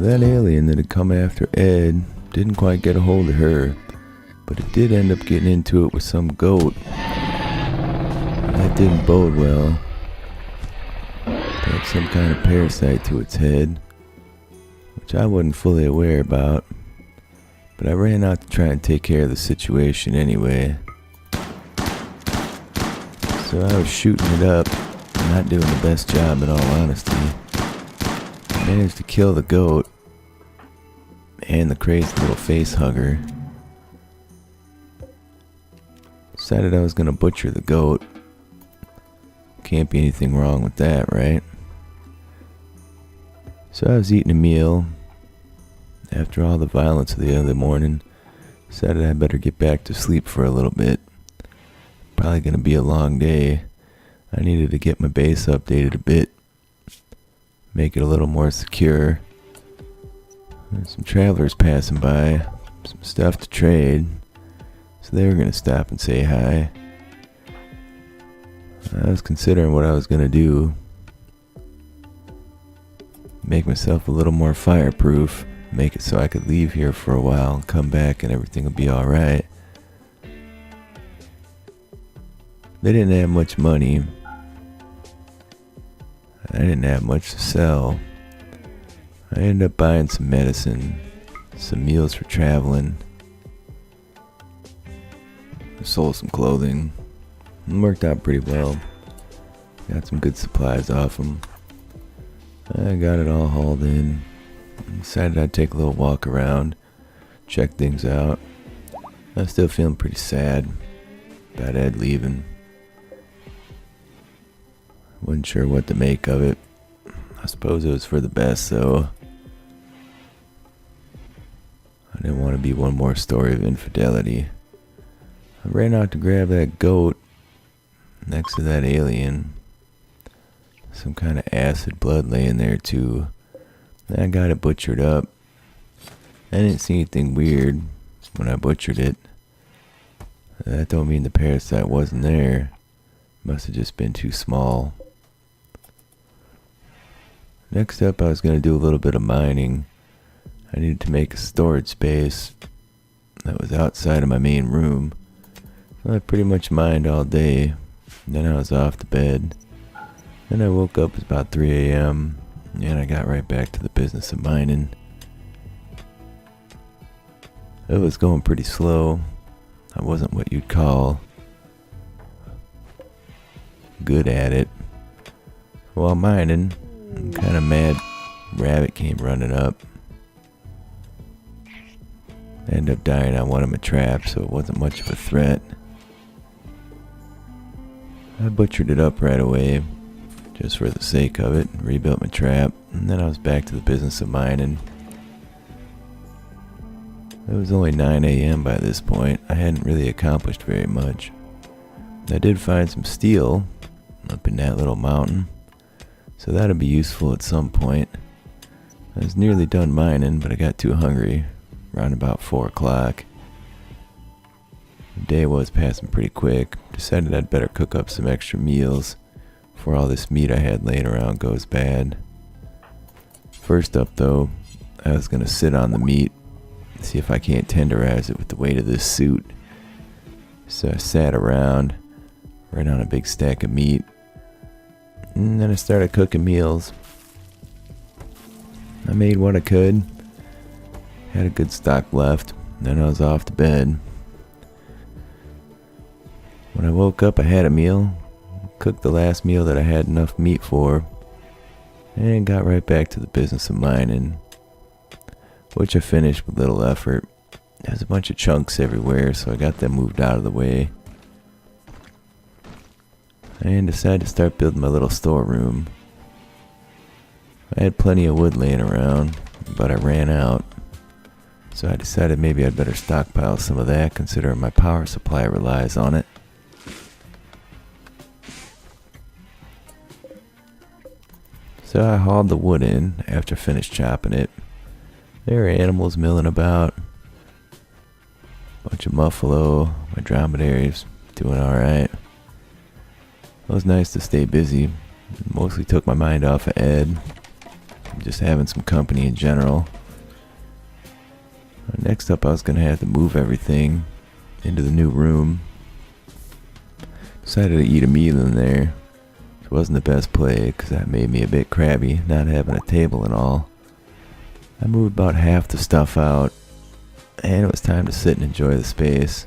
So that alien that had come after Ed didn't quite get a hold of her, but it did end up getting into it with some goat. That didn't bode well. It had some kind of parasite to its head, which I wasn't fully aware about, but I ran out to try and take care of the situation anyway. So I was shooting it up, not doing the best job in all honesty. I managed to kill the goat and the crazy little face hugger. Decided I was gonna butcher the goat. Can't be anything wrong with that, right? So I was eating a meal. After all the violence of the other morning, decided I better get back to sleep for a little bit. Probably gonna be a long day. I needed to get my base updated a bit, make it a little more secure. There's some travelers passing by, some stuff to trade, so they were gonna stop and say hi. I was considering what I was gonna do. Make myself a little more fireproof, make it so I could leave here for a while and come back and everything would be alright. They didn't have much money. I didn't have much to sell. I ended up buying some medicine, some meals for traveling. I sold some clothing. It worked out pretty well. Got some good supplies off them. I got it all hauled in. Decided I'd take a little walk around, check things out. I was still feeling pretty sad about Ed leaving. Wasn't sure what to make of it. I suppose it was for the best, though. I didn't want to be one more story of infidelity. I ran out to grab that goat next to that alien. Some kind of acid blood laying there, too. I got it butchered up. I didn't see anything weird when I butchered it. That don't mean the parasite wasn't there. Must have just been too small. Next up, I was going to do a little bit of mining. I needed to make a storage space that was outside of my main room. So I pretty much mined all day. Then I was off to bed. Then I woke up at about 3 a.m. and I got right back to the business of mining. It was going pretty slow. I wasn't what you'd call good at it. While mining, a kind of mad rabbit came running up. I ended up dying on one of my traps, so it wasn't much of a threat. I butchered it up right away, just for the sake of it, rebuilt my trap, and then I was back to the business of mining. It was only 9 a.m. by this point. I hadn't really accomplished very much. I did find some steel up in that little mountain, so that'll be useful at some point. I was nearly done mining, but I got too hungry around about 4 o'clock. The day was passing pretty quick. Decided I'd better cook up some extra meals before all this meat I had laying around goes bad. First up though, I was gonna sit on the meat, see if I can't tenderize it with the weight of this suit. So I sat around, right on a big stack of meat, and then I started cooking meals. I made what I could, had a good stock left, then I was off to bed. When I woke up, I had a meal, cooked the last meal that I had enough meat for, and got right back to the business of mining, which I finished with little effort. There's a bunch of chunks everywhere, so I got them moved out of the way. And decided to start building my little storeroom. I had plenty of wood laying around, but I ran out. So I decided maybe I'd better stockpile some of that, considering my power supply relies on it. So I hauled the wood in after I finished chopping it. There were animals milling about. Bunch of buffalo, my dromedaries, doing alright. It was nice to stay busy. Mostly took my mind off of Ed. just having some company in general. Next up, I was going to have to move everything into the new room. Decided to eat a meal in there. It wasn't the best play because that made me a bit crabby, not having a table and all. I moved about half the stuff out, and it was time to sit and enjoy the space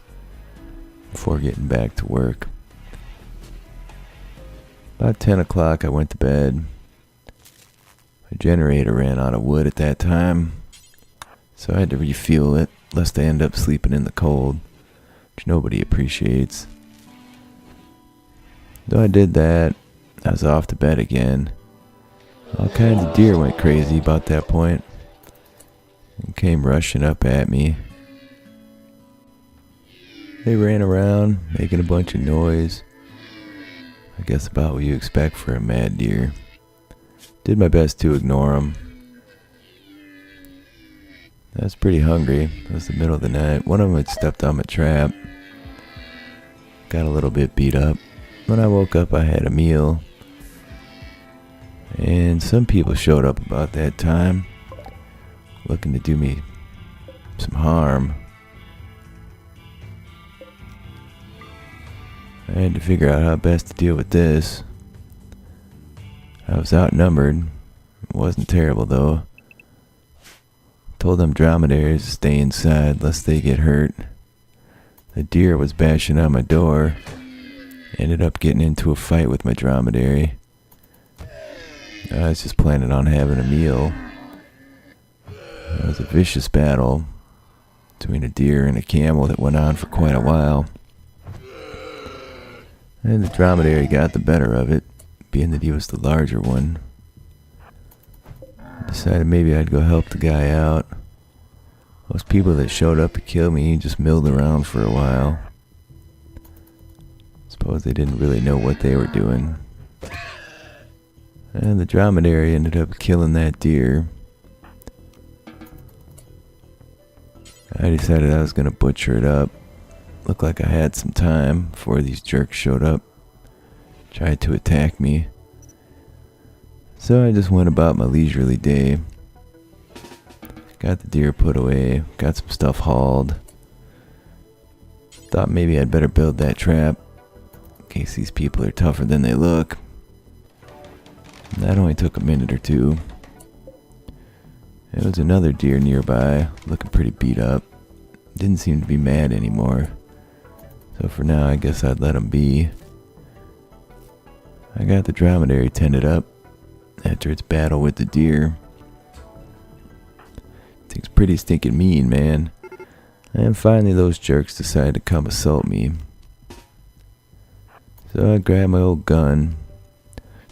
before getting back to work. About 10 o'clock, I went to bed. My generator ran out of wood at that time, so I had to refuel it, lest I end up sleeping in the cold, which nobody appreciates. Though I did that, I was off to bed again. All kinds of deer went crazy about that point and came rushing up at me. They ran around, making a bunch of noise. I guess about what you expect for a mad deer. Did my best to ignore them. I was pretty hungry. It was the middle of the night. One of them had stepped on my trap. Got a little bit beat up. When I woke up, I had a meal. And some people showed up about that time, looking to do me some harm. I had to figure out how best to deal with this. I was outnumbered. It wasn't terrible though. Told them dromedaries to stay inside lest they get hurt. The deer was bashing on my door. Ended up getting into a fight with my dromedary. I was just planning on having a meal. It was a vicious battle between a deer and a camel that went on for quite a while. And the dromedary got the better of it, being that he was the larger one. Decided maybe I'd go help the guy out. Those people that showed up to kill me just milled around for a while. Suppose they didn't really know what they were doing. And the dromedary ended up killing that deer. I decided I was going to butcher it up. Looked like I had some time before these jerks showed up. Tried to attack me. So I just went about my leisurely day. Got the deer put away. Got some stuff hauled. Thought maybe I'd better build that trap in case these people are tougher than they look. And that only took a minute or two. There was another deer nearby, looking pretty beat up. Didn't seem to be mad anymore. So for now, I guess I'd let him be. I got the dromedary tended up after its battle with the deer. Thing's pretty stinking mean, man. And finally those jerks decided to come assault me. So I grabbed my old gun.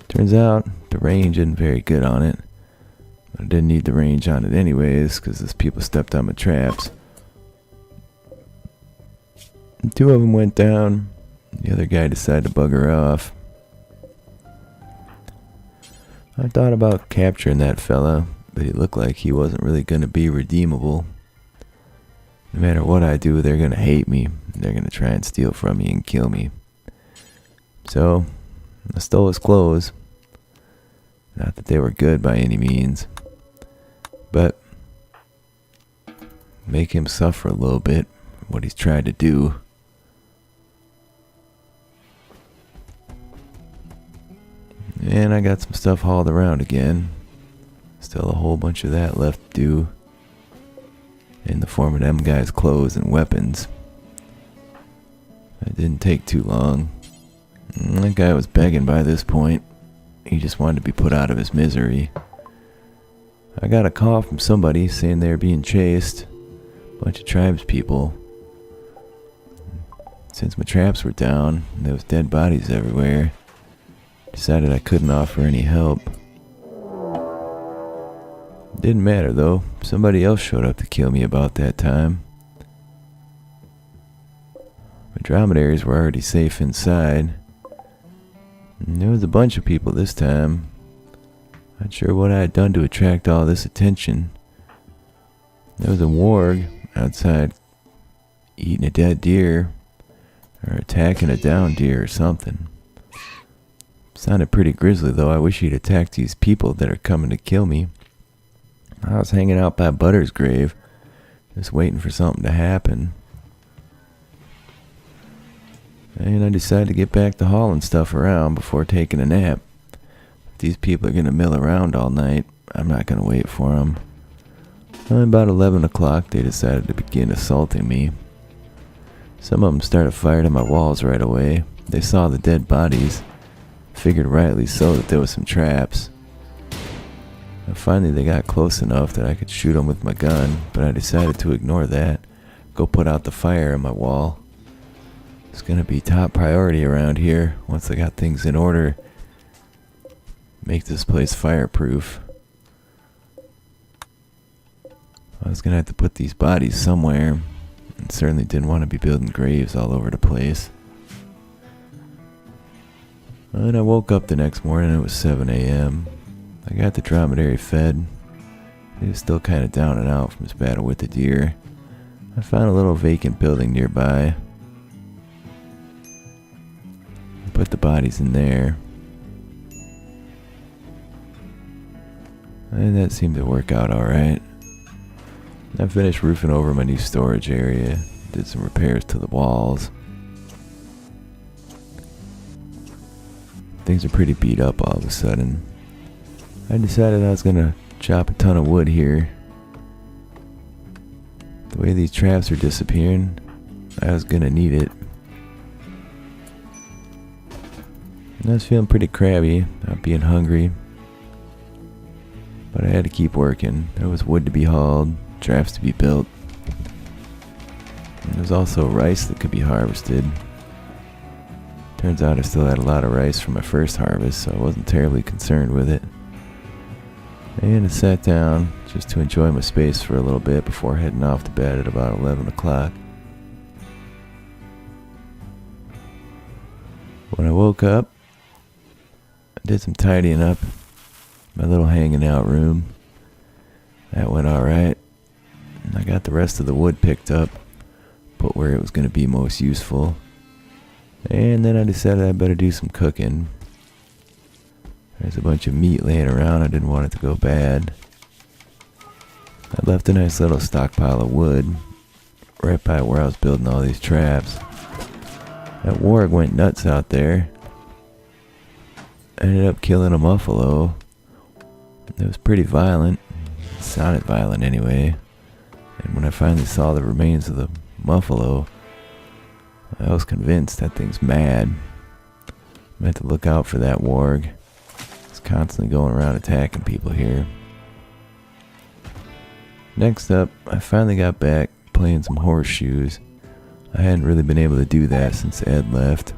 Turns out the range isn't very good on it. I didn't need the range on it anyways, because those people stepped on my traps. And two of them went down. The other guy decided to bugger off. I thought about capturing that fella, but he looked like he wasn't really going to be redeemable. No matter what I do, they're going to hate me. They're going to try and steal from me and kill me. So, I stole his clothes. Not that they were good by any means, but make him suffer a little bit for what he's tried to do. And I got some stuff hauled around again. Still a whole bunch of that left to do in the form of them guys' clothes and weapons. It didn't take too long. That guy was begging by this point. He just wanted to be put out of his misery. I got a call from somebody saying they were being chased. A bunch of tribes people. Since my traps were down and there was dead bodies everywhere, decided I couldn't offer any help. Didn't matter though. Somebody else showed up to kill me about that time. My dromedaries were already safe inside. And there was a bunch of people this time. Not sure what I had done to attract all this attention. There was a warg outside eating a dead deer or attacking a downed deer or something. Sounded pretty grisly though. I wish he'd attacked these people that are coming to kill me. I was hanging out by Butter's grave, just waiting for something to happen. And I decided to get back to hauling stuff around before taking a nap. If these people are going to mill around all night, I'm not going to wait for them. About 11 o'clock, they decided to begin assaulting me. Some of them started firing at my walls right away. They saw the dead bodies, figured rightly so that there was some traps. And finally they got close enough that I could shoot them with my gun, but I decided to ignore that, go put out the fire on my wall. It's gonna be top priority around here once I got things in order. Make this place fireproof. I was gonna have to put these bodies somewhere, and certainly didn't want to be building graves all over the place. And I woke up the next morning, it was 7 a.m. I got the dromedary fed. He was still kind of down and out from his battle with the deer. I found a little vacant building nearby. Put the bodies in there. And that seemed to work out alright. I finished roofing over my new storage area. Did some repairs to the walls. Things are pretty beat up all of a sudden. I decided I was gonna chop a ton of wood here. The way these traps are disappearing, I was gonna need it. And I was feeling pretty crabby, not being hungry. But I had to keep working. There was wood to be hauled, traps to be built. And there was also rice that could be harvested. Turns out I still had a lot of rice from my first harvest, so I wasn't terribly concerned with it. And I sat down just to enjoy my space for a little bit before heading off to bed at about 11 o'clock. When I woke up, I did some tidying up my little hanging out room. That went alright. I got the rest of the wood picked up, put where it was going to be most useful. And then I decided I better do some cooking. There's a bunch of meat laying around. I didn't want it to go bad. I left a nice little stockpile of wood right by where I was building all these traps. That warg went nuts out there. I ended up killing a muffalo. It was pretty violent. It sounded violent anyway. And when I finally saw the remains of the muffalo, I was convinced that thing's mad. I had to look out for that warg. It's constantly going around attacking people here. Next up, I finally got back playing some horseshoes. I hadn't really been able to do that since Ed left.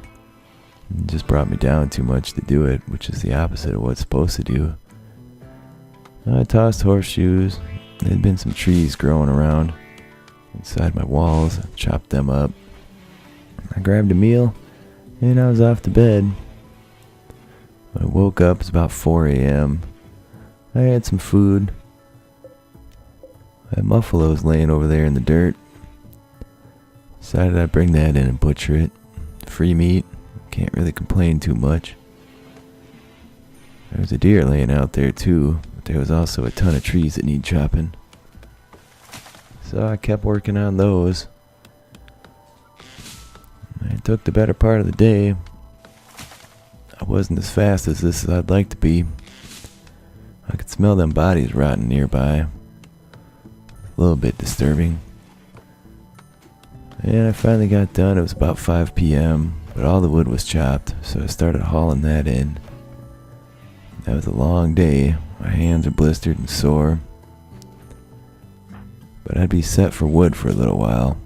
It just brought me down too much to do it, which is the opposite of what it's supposed to do. I tossed horseshoes. There had been some trees growing around inside my walls. I chopped them up. I grabbed a meal, and I was off to bed. When I woke up, it was about 4 a.m. I had some food. That muffalo's laying over there in the dirt. Decided I'd bring that in and butcher it. Free meat. Can't really complain too much. There was a deer laying out there too, but there was also a ton of trees that need chopping. So I kept working on those. It took the better part of the day. I wasn't as fast as this as I'd like to be. I could smell them bodies rotting nearby. A little bit disturbing. And I finally got done. It was about 5 p.m., but all the wood was chopped, so I started hauling that in. That was a long day. My hands are blistered and sore. But I'd be set for wood for a little while.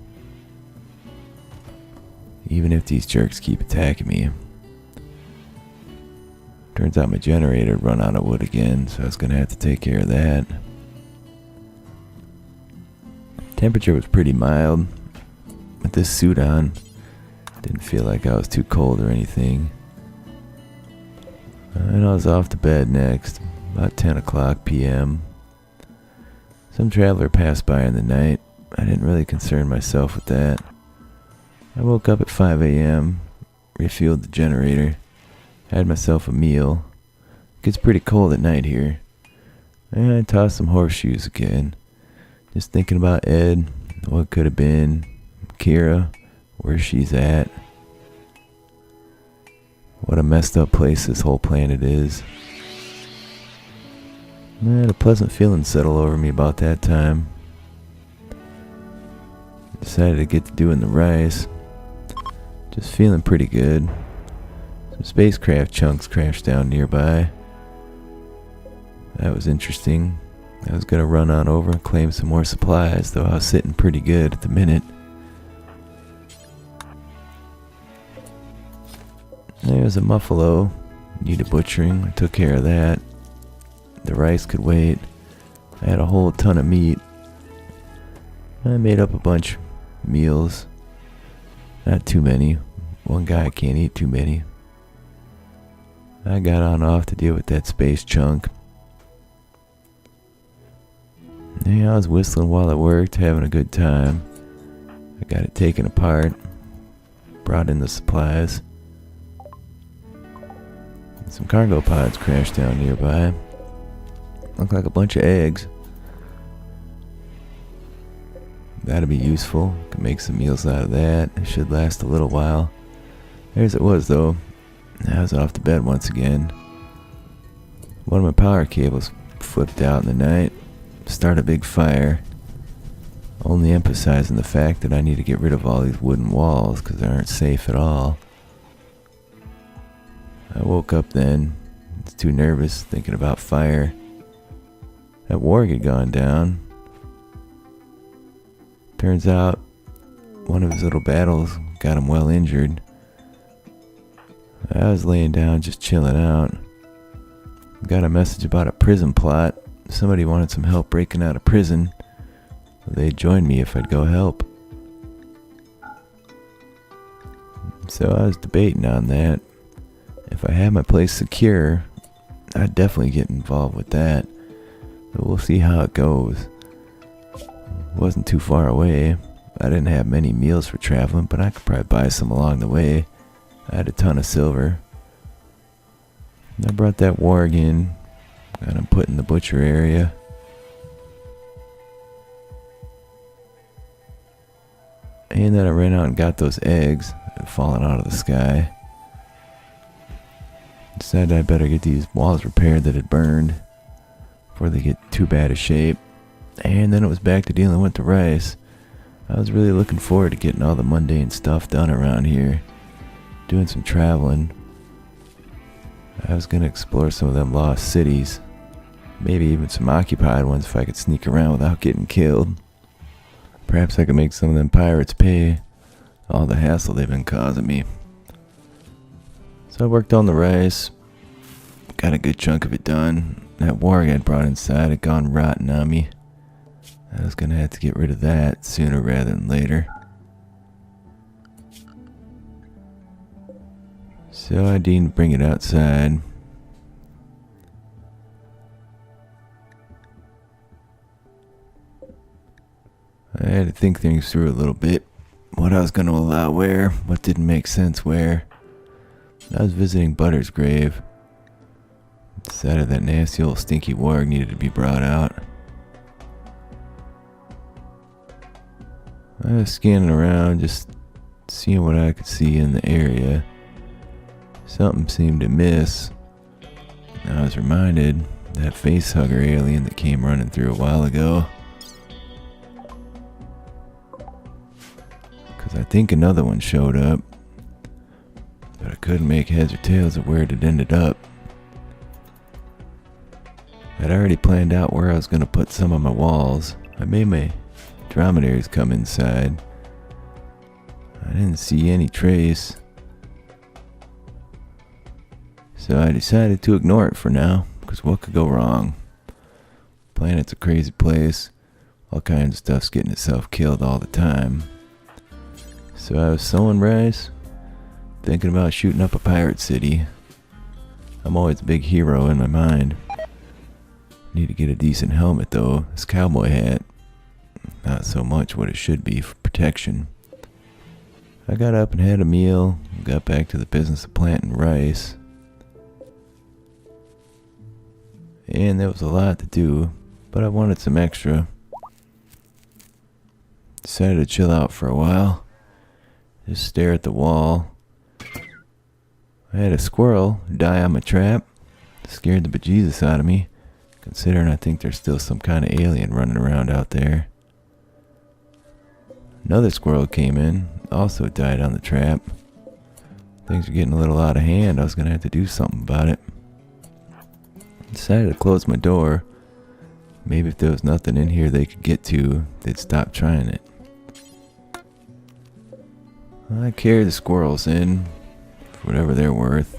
Even if these jerks keep attacking me. Turns out my generator had run out of wood again, so I was going to have to take care of that. Temperature was pretty mild. With this suit on, didn't feel like I was too cold or anything. And I was off to bed next, about 10 o'clock p.m. Some traveler passed by in the night. I didn't really concern myself with that. I woke up at 5 a.m., refueled the generator, had myself a meal. It gets pretty cold at night here. And I tossed some horseshoes again. Just thinking about Ed, what could have been, Kiera, where she's at. What a messed up place this whole planet is. I had a pleasant feeling settle over me about that time. Decided to get to doing the rice. Just feeling pretty good. Some spacecraft chunks crashed down nearby. That was interesting. I was gonna run on over and claim some more supplies, though I was sitting pretty good at the minute. There's a muffalo. Needed butchering. I took care of that. The rice could wait. I had a whole ton of meat. I made up a bunch of meals. Not too many. One guy can't eat too many. I got on off to deal with that space chunk. Yeah, I was whistling while I worked, having a good time. I got it taken apart. Brought in the supplies. Some cargo pods crashed down nearby. Looked like a bunch of eggs. That'll be useful. Can make some meals out of that. It should last a little while. There's it was though. I was off to bed once again. One of my power cables flipped out in the night. Started a big fire. Only emphasizing the fact that I need to get rid of all these wooden walls because they aren't safe at all. I woke up then. I was too nervous thinking about fire. That warg had gone down. Turns out one of his little battles got him well injured. I was laying down just chilling out. Got a message about a prison plot. Somebody wanted some help breaking out of prison. They'd join me if I'd go help. So I was debating on that. If I had my place secure, I'd definitely get involved with that. But we'll see how it goes. It wasn't too far away. I didn't have many meals for traveling, but I could probably buy some along the way. I had a ton of silver. And I brought that warg in. Got him put in the butcher area. And then I ran out and got those eggs that had fallen out of the sky. Decided I better get these walls repaired that had burned before they get too bad a shape. And then it was back to dealing with the rice. I was really looking forward to getting all the mundane stuff done around here. Doing some traveling. I was going to explore some of them lost cities. Maybe even some occupied ones if I could sneak around without getting killed. Perhaps I could make some of them pirates pay all the hassle they've been causing me. So I worked on the rice. Got a good chunk of it done. That warg I'd brought inside had gone rotten on me. I was going to have to get rid of that sooner rather than later. So I deemed to bring it outside. I had to think things through a little bit. What I was going to allow where, what didn't make sense where. I was visiting Butter's grave. Decided that nasty old stinky warg needed to be brought out. I was scanning around, just seeing what I could see in the area. Something seemed to miss. I was reminded that facehugger alien that came running through a while ago. Because I think another one showed up. But I couldn't make heads or tails of where it had ended up. I'd already planned out where I was going to put some of my walls. I made my dromedaries come inside. I didn't see any trace. So I decided to ignore it for now, because what could go wrong? Planet's a crazy place. All kinds of stuff's getting itself killed all the time. So I was sowing rice, thinking about shooting up a pirate city. I'm always a big hero in my mind. Need to get a decent helmet though. This cowboy hat, not so much what it should be for protection. I got up and had a meal, got back to the business of planting rice. and there was a lot to do, but I wanted some extra. Decided to chill out for a while. Just stare at the wall. I had a squirrel die on my trap. Scared the bejesus out of me, considering I think there's still some kind of alien running around out there. Another squirrel came in, also died on the trap. Things are getting a little out of hand. I was going to have to do something about it. Decided to close my door. Maybe if there was nothing in here they could get to, they'd stop trying it. I carry the squirrels in for whatever they're worth.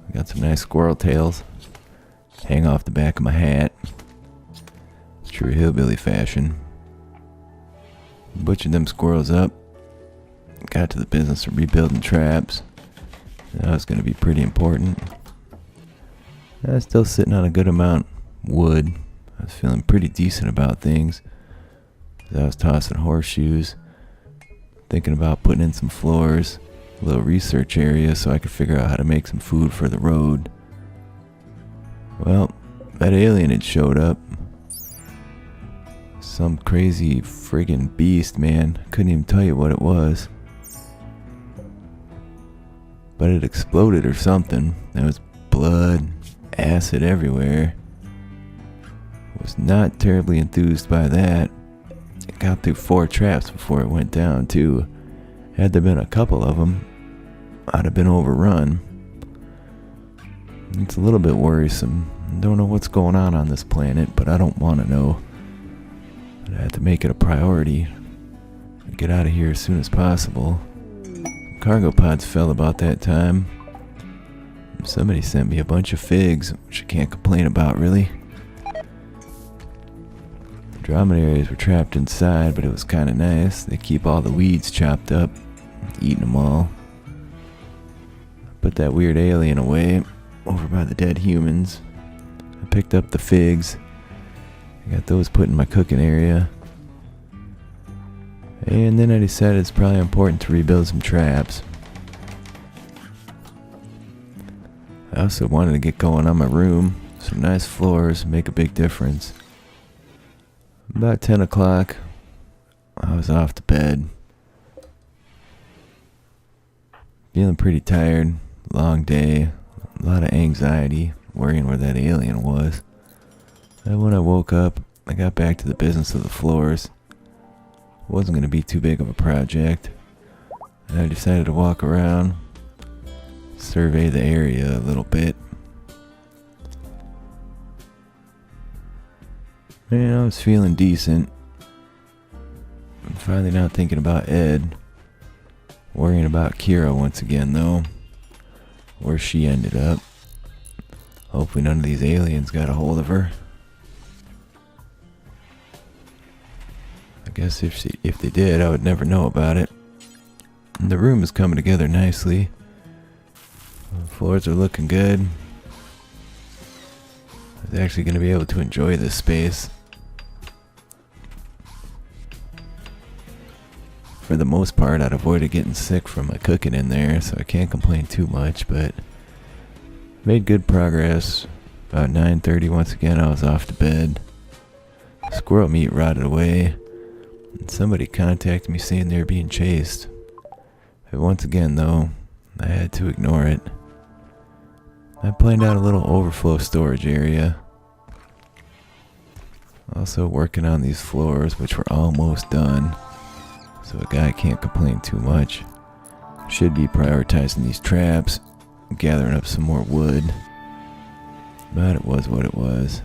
I got some nice squirrel tails. Hang off the back of my hat. It's true hillbilly fashion. Butchered them squirrels up. Got to the business of rebuilding traps. That was going to be pretty important. I was still sitting on a good amount of wood. I was feeling pretty decent about things. I was tossing horseshoes. Thinking about putting in some floors. A little research area so I could figure out how to make some food for the road. Well, that alien had showed up. Some crazy friggin' beast, man. Couldn't even tell you what it was. But it exploded or something. There was blood, acid everywhere. Was not terribly enthused by that. It got through 4 traps before it went down, too. Had there been a couple of them, I'd have been overrun. It's a little bit worrisome. Don't know what's going on this planet, but I don't want to know. I have to make it a priority. Get out of here as soon as possible. Cargo pods fell about that time. Somebody sent me a bunch of figs, which I can't complain about, really. The dromedaries were trapped inside, but it was kind of nice. They keep all the weeds chopped up, eating them all. Put that weird alien away, over by the dead humans. I picked up the figs. I got those put in my cooking area. And then I decided it's probably important to rebuild some traps. I also wanted to get going on my room. Some nice floors make a big difference. About 10 o'clock, I was off to bed. Feeling pretty tired. Long day. A lot of anxiety. Worrying where that alien was. And when I woke up, I got back to the business of the floors. It wasn't going to be too big of a project. And I decided to walk around, survey the area a little bit. And I was feeling decent. I'm finally not thinking about Ed. Worrying about Kiera once again, though. Where she ended up. Hopefully none of these aliens got a hold of her. I guess if they did, I would never know about it. And the room is coming together nicely. The floors are looking good. I was actually going to be able to enjoy this space. For the most part, I'd avoided getting sick from my cooking in there, so I can't complain too much, but made good progress. About 9:30, once again, I was off to bed. Squirrel meat rotted away, and somebody contacted me saying they were being chased. But once again, though, I had to ignore it. I planned out a little overflow storage area. Also working on these floors, which were almost done. So a guy can't complain too much. Should be prioritizing these traps, gathering up some more wood. But it was what it was.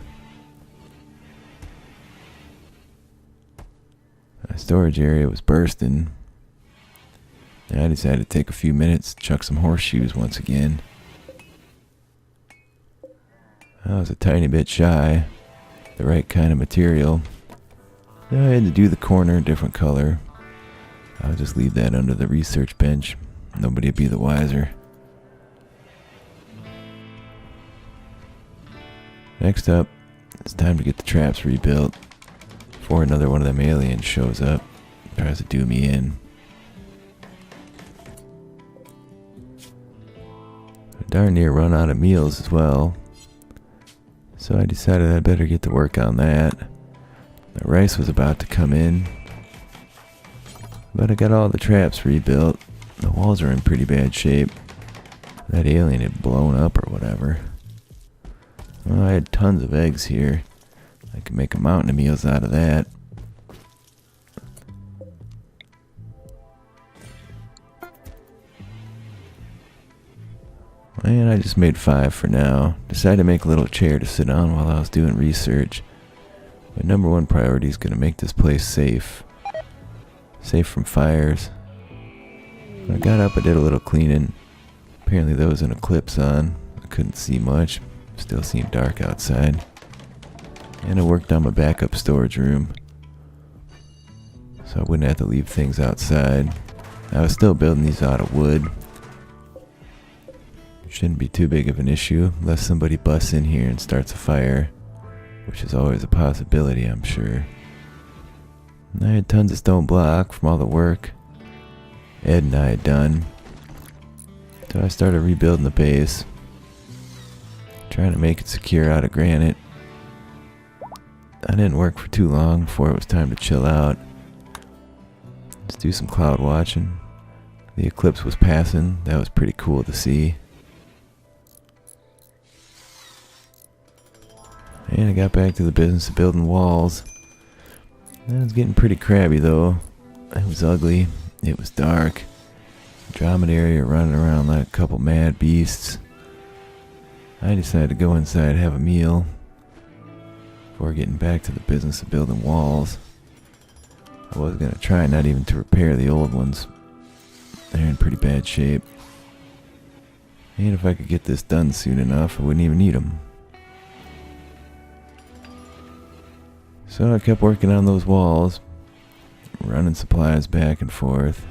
My storage area was bursting. And I decided to take a few minutes, chuck some horseshoes once again. I was a tiny bit shy. The right kind of material. I had to do the corner a different color. I'll just leave that under the research bench. Nobody will be the wiser. Next up, it's time to get the traps rebuilt before another one of them aliens shows up, tries to do me in. I darn near run out of meals as well. So I decided I'd better get to work on that. The rice was about to come in, but I got all the traps rebuilt. The walls are in pretty bad shape. That alien had blown up or whatever. Well, I had tons of eggs here. I could make a mountain of meals out of that. And I just made 5 for now. Decided to make a little chair to sit on while I was doing research. My number one priority is going to make this place safe. Safe from fires. When I got up, I did a little cleaning. Apparently there was an eclipse on. I couldn't see much. Still seemed dark outside. And I worked on my backup storage room, so I wouldn't have to leave things outside. I was still building these out of wood. Shouldn't be too big of an issue unless somebody busts in here and starts a fire, which is always a possibility, I'm sure. And I had tons of stone block from all the work Ed and I had done. So I started rebuilding the base, trying to make it secure out of granite. I didn't work for too long before it was time to chill out. Let's do some cloud watching. The eclipse was passing. That was pretty cool to see. And I got back to the business of building walls. It was getting pretty crabby though. It was ugly. It was dark. Dromedary running around like a couple mad beasts. I decided to go inside and have a meal before getting back to the business of building walls. I was going to try not even to repair the old ones. They're in pretty bad shape. And if I could get this done soon enough, I wouldn't even need them. So I kept working on those walls, running supplies back and forth.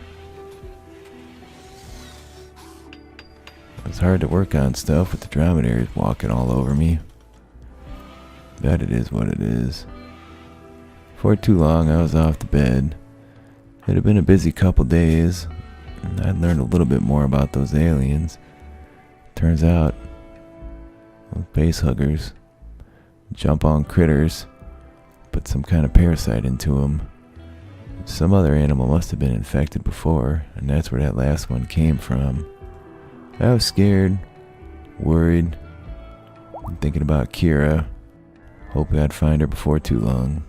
It was hard to work on stuff with the dromedaries walking all over me. But it is what it is. For too long I was off to bed. It had been a busy couple days, and I'd learned a little bit more about those aliens. Turns out, those base huggers jump on critters, put some kind of parasite into them. Some other animal must have been infected before, and that's where that last one came from. I was scared, worried, thinking about Kiera. Hoping I'd find her before too long.